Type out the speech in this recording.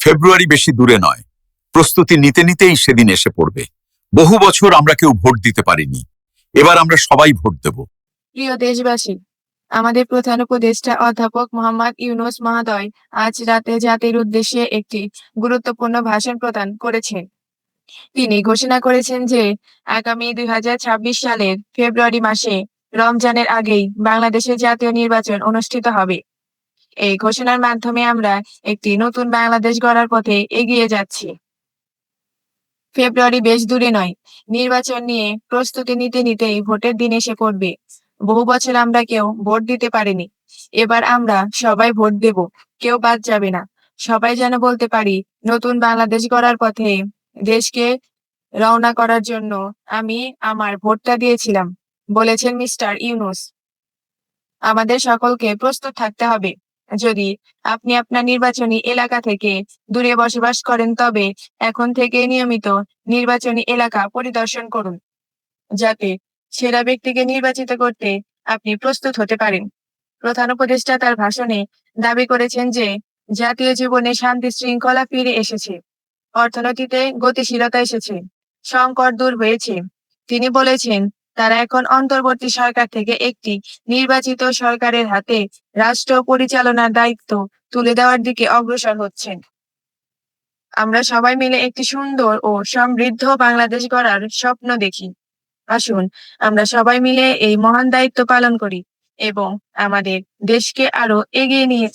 ফেব্রুয়ারি বেশি দূরে নয়, প্রস্তুতি নিতে নিতেই সেদিন এসে পড়বে। বহু বছর আমরা কেউ ভোট দিতে পারিনি, এবার আমরা সবাই ভোট দেব। প্রিয় দেশবাসী, আমাদের প্রধান উপদেষ্টা অধ্যাপক মোহাম্মদ ইউনূস মহোদয় আজ রাতে জাতির উদ্দেশ্যে একটি গুরুত্বপূর্ণ ভাষণ প্রদান করেছেন। তিনি ঘোষণা করেছেন যে আগামী 2026 সালের ফেব্রুয়ারি মাসে রমজানের আগেই বাংলাদেশে জাতীয় নির্বাচন অনুষ্ঠিত হবে। এই ঘোষণার মাধ্যমে আমরা একটি নতুন বাংলাদেশ গড়ার পথে এগিয়ে যাচ্ছি। ফেব্রুয়ারি বেশ দূরে নয়, নির্বাচন নিয়ে প্রস্তুতি নিতে নিতেই ভোটের দিন এসে পড়বে। বহু বছর আমরা কেউ ভোট দিতে পারিনি, এবার আমরা সবাই ভোট দেব, কেউ বাদ যাবে না। সবাই যেন বলতে পারি, নতুন বাংলাদেশ গড়ার পথে দেশকে রওনা করার জন্য আমি আমার ভোটটা দিয়েছিলাম, বলেছেন মিস্টার ইউনূস। আমাদের সকলকে প্রস্তুত থাকতে হবে। যদি আপনি আপনার নির্বাচনী এলাকা থেকে দূরে বসবাস করেন, তবে এখন থেকে নিয়মিত নির্বাচনী এলাকা পরিদর্শন করুন, যাতে সেরা ব্যক্তিকে নির্বাচিত করতে আপনি প্রস্তুত হতে পারেন। প্রধান উপদেষ্টা তার ভাষণে দাবি করেছেন যে জাতীয় জীবনে শান্তি শৃঙ্খলা ফিরে এসেছে, অর্থনীতিতে গতিশীলতা এসেছে, সংকট দূর হয়েছে। তিনি বলেছেন, তারা এখন অন্তর্বর্তী সরকার থেকে একটি নির্বাচিত সরকারের হাতে রাষ্ট্র পরিচালনার দায়িত্ব তুলে দেওয়ার দিকে অগ্রসর হচ্ছেন। আমরা সবাই মিলে একটি সুন্দর ও সমৃদ্ধ বাংলাদেশ গড়ার স্বপ্ন দেখি। আসুন আমরা সবাই মিলে এই মহান দায়িত্ব পালন করি এবং আমাদের দেশকে আরো এগিয়ে নিয়ে